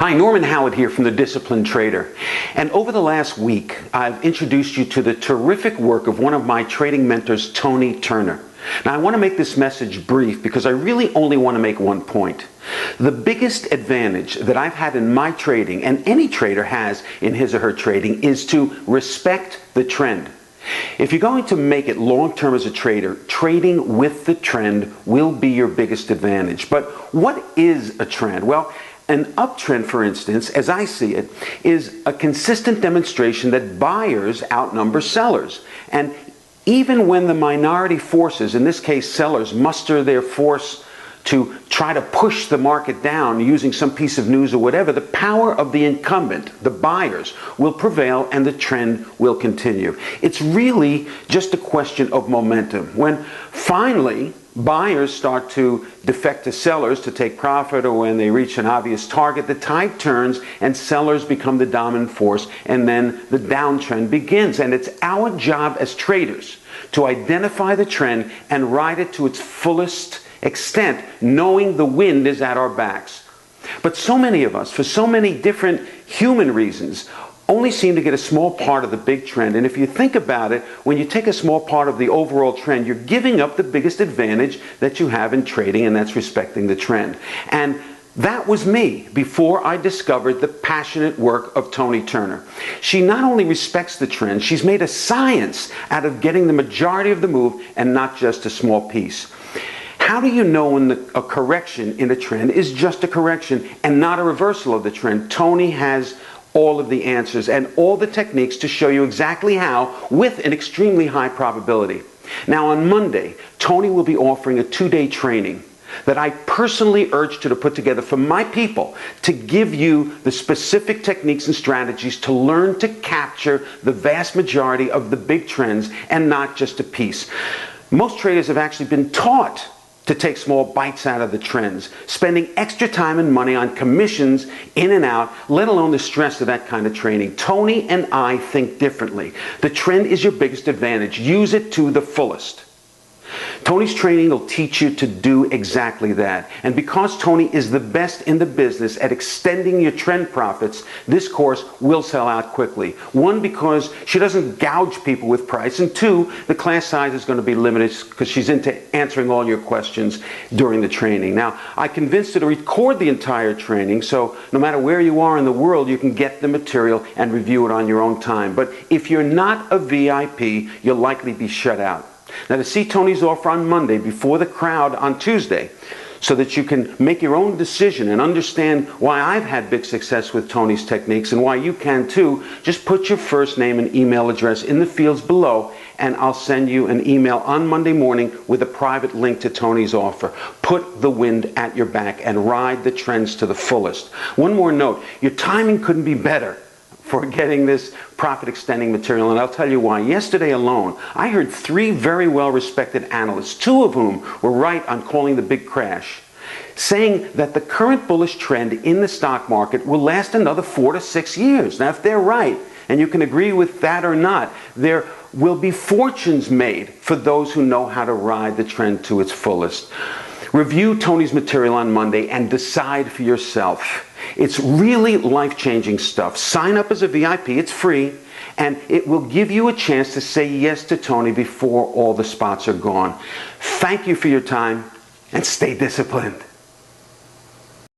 Hi, Norman Howard here from The Disciplined Trader. And over the last week, I've introduced you to the terrific work of one of my trading mentors, Tony Turner. Now, I want to make this message brief because I really only want to make one point. The biggest advantage that I've had in my trading, and any trader has in his or her trading, is to respect the trend. If you're going to make it long-term as a trader, trading with the trend will be your biggest advantage. But what is a trend? Well, an uptrend, for instance, as I see it, is a consistent demonstration that buyers outnumber sellers. And even when the minority forces, in this case sellers, muster their force to try to push the market down using some piece of news or whatever, the power of the incumbent, the buyers, will prevail and the trend will continue. It's really just a question of momentum. When finally buyers start to defect to sellers to take profit, or when they reach an obvious target, the tide turns and sellers become the dominant force, and then the downtrend begins. And it's our job as traders to identify the trend and ride it to its fullest extent, knowing the wind is at our backs. But so many of us, for so many different human reasons, only seem to get a small part of the big trend. And if you think about it, when you take a small part of the overall trend, you're giving up the biggest advantage that you have in trading, and that's respecting the trend. And that was me before I discovered the passionate work of Tony Turner. She not only respects the trend, she's made a science out of getting the majority of the move and not just a small piece. How do you know when a correction in a trend is just a correction and not a reversal of the trend? Tony has all of the answers and all the techniques to show you exactly how, with an extremely high probability. Now on Monday, Tony will be offering a 2-day training that I personally urged her to put together for my people to give you the specific techniques and strategies to learn to capture the vast majority of the big trends and not just a piece. Most traders have actually been taught to take small bites out of the trends, spending extra time and money on commissions in and out, let alone the stress of that kind of training. Tony and I think differently. The trend is your biggest advantage. Use it to the fullest. Tony's training will teach you to do exactly that. And because Tony is the best in the business at extending your trend profits, this course will sell out quickly. One, because she doesn't gouge people with price, and two, the class size is going to be limited because she's into answering all your questions during the training. Now, I convinced her to record the entire training, so no matter where you are in the world, you can get the material and review it on your own time. But if you're not a VIP, you'll likely be shut out. Now, to see Tony's offer on Monday before the crowd on Tuesday, so that you can make your own decision and understand why I've had big success with Tony's techniques and why you can too, just put your first name and email address in the fields below, and I'll send you an email on Monday morning with a private link to Tony's offer. Put the wind at your back and ride the trends to the fullest. One more note, your timing couldn't be better for getting this profit extending material, and I'll tell you why. Yesterday alone, I heard 3 very well-respected analysts, 2 of whom were right on calling the big crash, saying that the current bullish trend in the stock market will last another 4 to 6 years. Now, if they're right, and you can agree with that or not, there will be fortunes made for those who know how to ride the trend to its fullest. Review Tony's material on Monday and decide for yourself. It's really life-changing stuff. Sign up as a VIP, it's free, and it will give you a chance to say yes to Tony before all the spots are gone. Thank you for your time, and stay disciplined.